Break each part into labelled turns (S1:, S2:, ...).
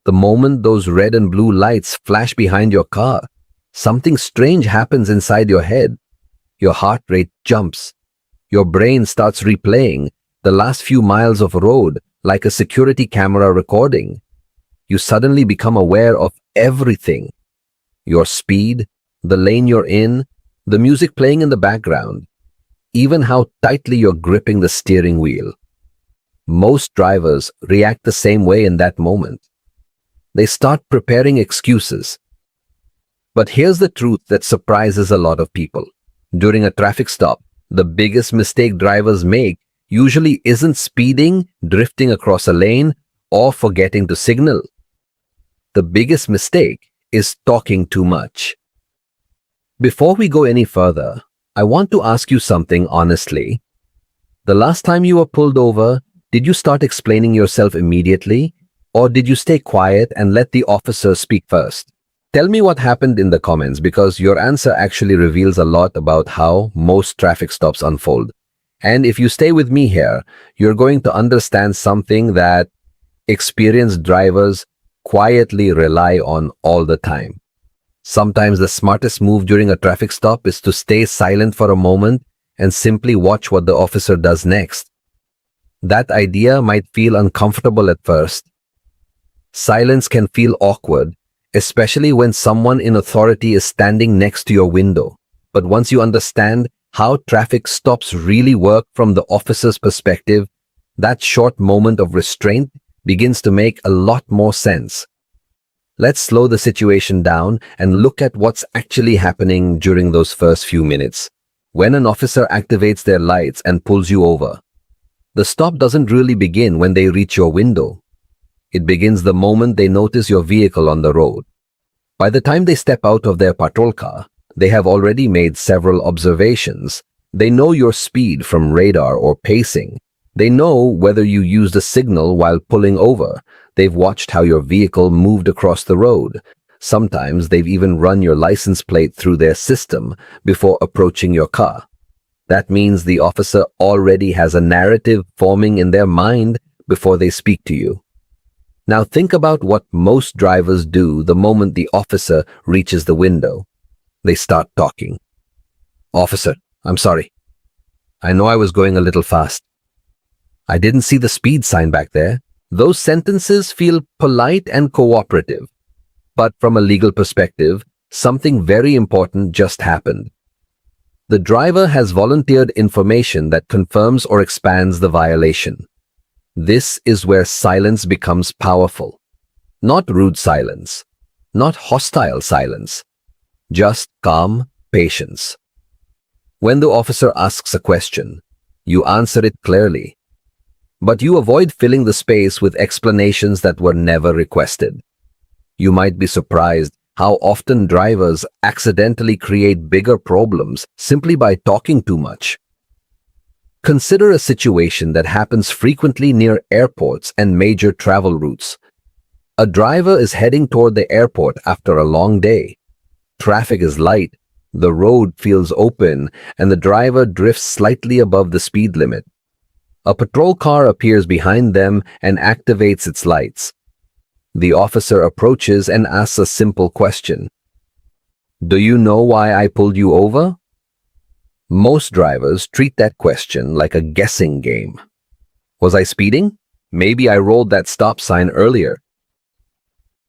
S1: The moment those red and blue lights flash behind your car, something strange happens inside your head. Your heart rate jumps. Your brain starts replaying the last few miles of road like a security camera recording. You suddenly become aware of everything. Your speed, the lane you're in, the music playing in the background, even how tightly you're gripping the steering wheel. Most drivers react the same way in that moment. They start preparing excuses. But here's the truth that surprises a lot of people. During a traffic stop, the biggest mistake drivers make usually isn't speeding, drifting across a lane, or forgetting to signal. The biggest mistake is talking too much. Before we go any further, I want to ask you something honestly. The last time you were pulled over, did you start explaining yourself immediately, or did you stay quiet and let the officer speak first? Tell me what happened in the comments, because your answer actually reveals a lot about how most traffic stops unfold. And if you stay with me here, you're going to understand something that experienced drivers quietly rely on all the time. Sometimes the smartest move during a traffic stop is to stay silent for a moment and simply watch what the officer does next. That idea might feel uncomfortable at first. Silence can feel awkward, especially when someone in authority is standing next to your window. But once you understand how traffic stops really work from the officer's perspective, that short moment of restraint begins to make a lot more sense. Let's slow the situation down and look at what's actually happening during those first few minutes. When an officer activates their lights and pulls you over, the stop doesn't really begin when they reach your window. It begins the moment they notice your vehicle on the road. By the time they step out of their patrol car, they have already made several observations. They know your speed from radar or pacing. They know whether you used a signal while pulling over. They've watched how your vehicle moved across the road. Sometimes they've even run your license plate through their system before approaching your car. That means the officer already has a narrative forming in their mind before they speak to you. Now think about what most drivers do the moment the officer reaches the window. They start talking. "Officer, I'm sorry. I know I was going a little fast. I didn't see the speed sign back there." Those sentences feel polite and cooperative. But from a legal perspective, something very important just happened. The driver has volunteered information that confirms or expands the violation. This is where silence becomes powerful. Not rude silence, not hostile silence, just calm patience. When the officer asks a question, you answer it clearly, but you avoid filling the space with explanations that were never requested. You might be surprised how often drivers accidentally create bigger problems simply by talking too much. Consider a situation that happens frequently near airports and major travel routes. A driver is heading toward the airport after a long day. Traffic is light, the road feels open, and the driver drifts slightly above the speed limit. A patrol car appears behind them and activates its lights. The officer approaches and asks a simple question. "Do you know why I pulled you over?" Most drivers treat that question like a guessing game. Was I speeding? Maybe I rolled that stop sign earlier.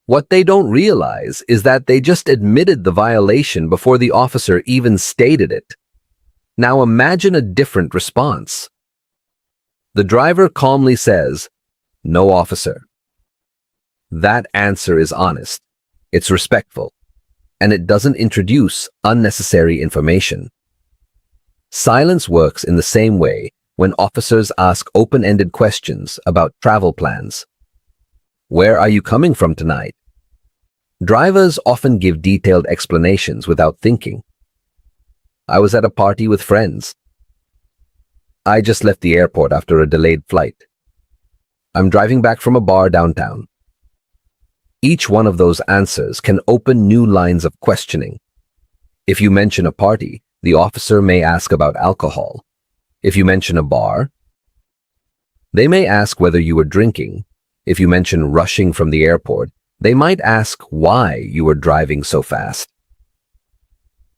S1: What they don't realize is that they just admitted the violation before the officer even stated it. Now imagine a different response. The driver calmly says, "No, officer." That answer is honest, it's respectful, and it doesn't introduce unnecessary information. Silence works in the same way when officers ask open-ended questions about travel plans. "Where are you coming from tonight?" Drivers often give detailed explanations without thinking. "I was at a party with friends." "I just left the airport after a delayed flight." "I'm driving back from a bar downtown." Each one of those answers can open new lines of questioning. If you mention a party, the officer may ask about alcohol. If you mention a bar, they may ask whether you were drinking. If you mention rushing from the airport, They might ask why you were driving so fast.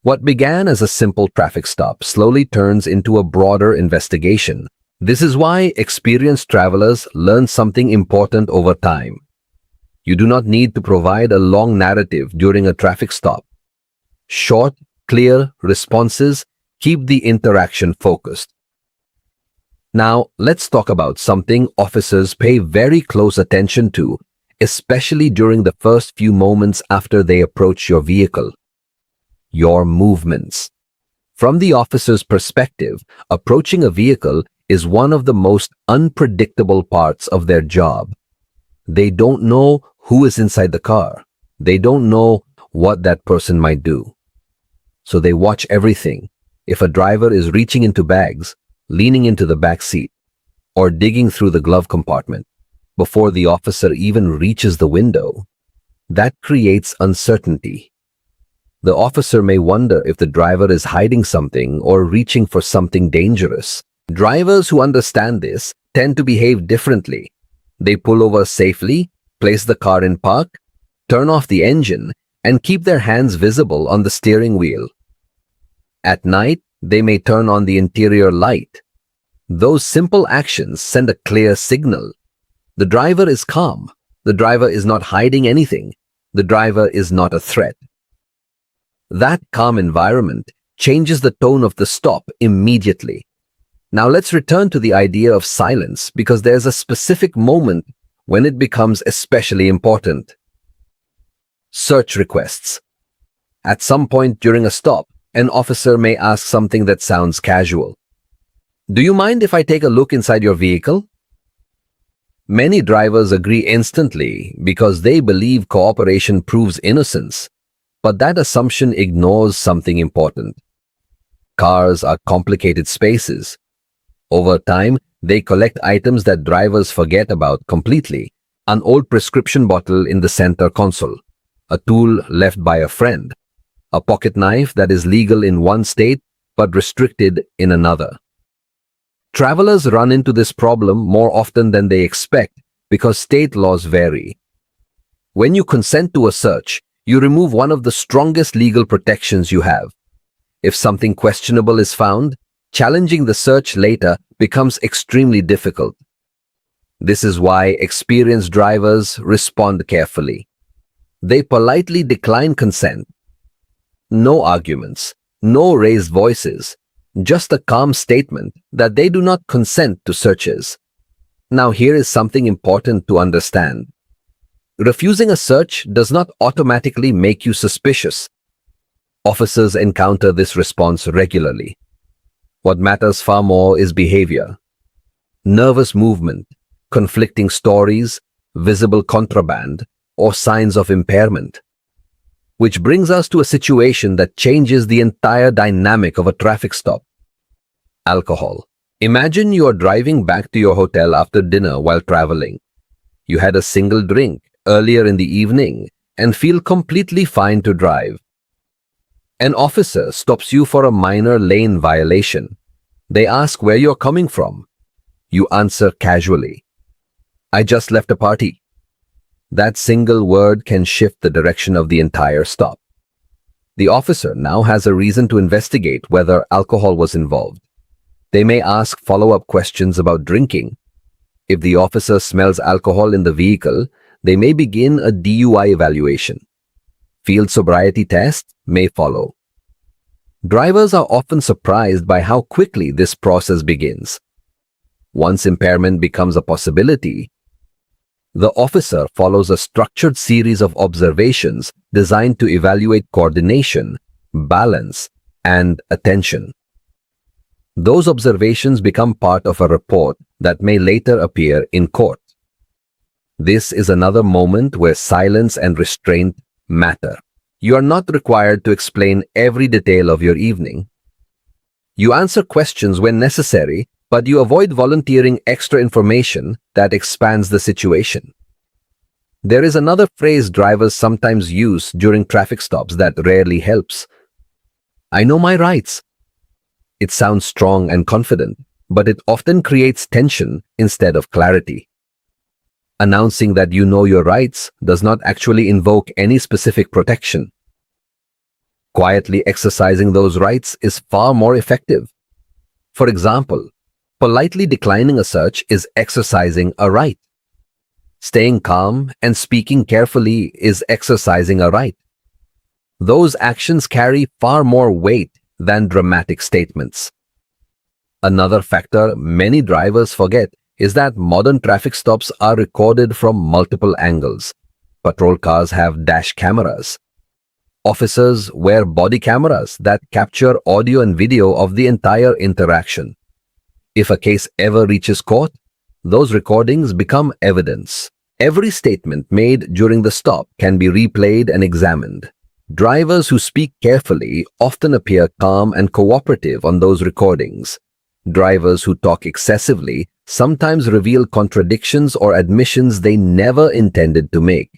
S1: What began as a simple traffic stop slowly turns into a broader investigation. This is why experienced travelers learn something important over time. You do not need to provide a long narrative during a traffic stop. Short, clear responses keep the interaction focused. Now, let's talk about something officers pay very close attention to, especially during the first few moments after they approach your vehicle. Your movements. From the officer's perspective, approaching a vehicle is one of the most unpredictable parts of their job. They don't know who is inside the car. They don't know what that person might do. So they watch everything. If a driver is reaching into bags, leaning into the back seat, or digging through the glove compartment before the officer even reaches the window, that creates uncertainty. The officer may wonder if the driver is hiding something or reaching for something dangerous. Drivers who understand this tend to behave differently. They pull over safely, place the car in park, turn off the engine, and keep their hands visible on the steering wheel. At night, they may turn on the interior light. Those simple actions send a clear signal. The driver is calm. The driver is not hiding anything. The driver is not a threat. That calm environment changes the tone of the stop immediately. Now let's return to the idea of silence, because there's a specific moment when it becomes especially important. Search requests. At some point during a stop, an officer may ask something that sounds casual. Do you mind if I take a look inside your vehicle? Many drivers agree instantly because they believe cooperation proves innocence. But that assumption ignores something important. Cars are complicated spaces. Over time, they collect items that drivers forget about completely. An old prescription bottle in the center console, a tool left by a friend, a pocket knife that is legal in one state but restricted in another. Travelers run into this problem more often than they expect because state laws vary. When you consent to a search, you remove one of the strongest legal protections you have. If something questionable is found, challenging the search later becomes extremely difficult. This is why experienced drivers respond carefully. They politely decline consent. No arguments, no raised voices, just a calm statement that they do not consent to searches. Now here is something important to understand. Refusing a search does not automatically make you suspicious. Officers encounter this response regularly. What matters far more is behavior. Nervous movement, conflicting stories, visible contraband, or signs of impairment. Which brings us to a situation that changes the entire dynamic of a traffic stop. Alcohol. Imagine you are driving back to your hotel after dinner while traveling. You had a single drink earlier in the evening and feel completely fine to drive. An officer stops you for a minor lane violation. They ask where you're coming from. You answer casually, I just left a party. That single word can shift the direction of the entire stop. The officer now has a reason to investigate whether alcohol was involved. They may ask follow-up questions about drinking. If the officer smells alcohol in the vehicle, they may begin a DUI evaluation. Field sobriety tests may follow. Drivers are often surprised by how quickly this process begins. Once impairment becomes a possibility, the officer follows a structured series of observations designed to evaluate coordination, balance, and attention. Those observations become part of a report that may later appear in court. This is another moment where silence and restraint matter. You are not required to explain every detail of your evening. You answer questions when necessary, but you avoid volunteering extra information that expands the situation. There is another phrase drivers sometimes use during traffic stops that rarely helps. I know my rights. It sounds strong and confident, but it often creates tension instead of clarity. Announcing that you know your rights does not actually invoke any specific protection. Quietly exercising those rights is far more effective. For example, politely declining a search is exercising a right. Staying calm and speaking carefully is exercising a right. Those actions carry far more weight than dramatic statements. Another factor many drivers forget is that modern traffic stops are recorded from multiple angles. Patrol cars have dash cameras. Officers wear body cameras that capture audio and video of the entire interaction. If a case ever reaches court, those recordings become evidence. Every statement made during the stop can be replayed and examined. Drivers who speak carefully often appear calm and cooperative on those recordings. Drivers who talk excessively sometimes reveal contradictions or admissions they never intended to make.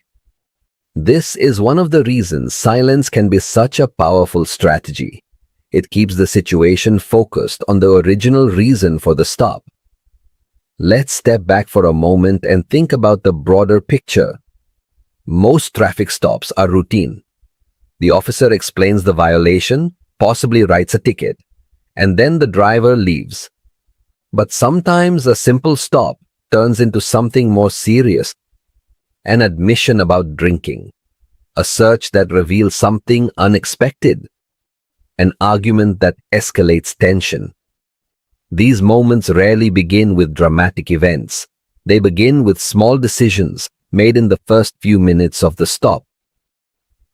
S1: This is one of the reasons silence can be such a powerful strategy. It keeps the situation focused on the original reason for the stop. Let's step back for a moment and think about the broader picture. Most traffic stops are routine. The officer explains the violation, possibly writes a ticket, and then the driver leaves. But sometimes a simple stop turns into something more serious. An admission about drinking, a search that reveals something unexpected, an argument that escalates tension. These moments rarely begin with dramatic events. They begin with small decisions made in the first few minutes of the stop.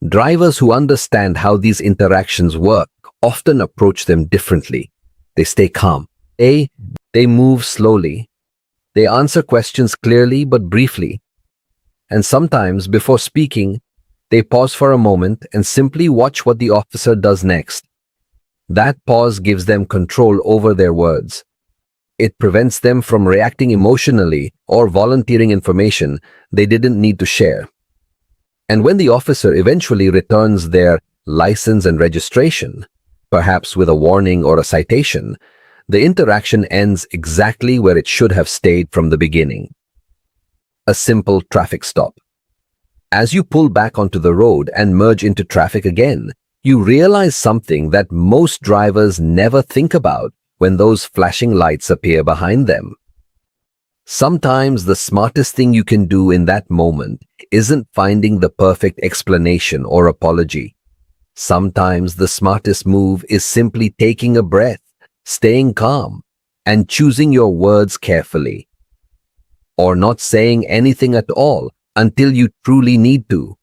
S1: Drivers who understand how these interactions work often approach them differently. They stay calm. They move slowly. They answer questions clearly but briefly. And sometimes, before speaking, they pause for a moment and simply watch what the officer does next. That pause gives them control over their words. It prevents them from reacting emotionally or volunteering information they didn't need to share. And when the officer eventually returns their license and registration, perhaps with a warning or a citation, the interaction ends exactly where it should have stayed from the beginning. A simple traffic stop. As you pull back onto the road and merge into traffic again, you realize something that most drivers never think about when those flashing lights appear behind them. Sometimes the smartest thing you can do in that moment isn't finding the perfect explanation or apology. Sometimes the smartest move is simply taking a breath, staying calm, and choosing your words carefully. Or not saying anything at all until you truly need to.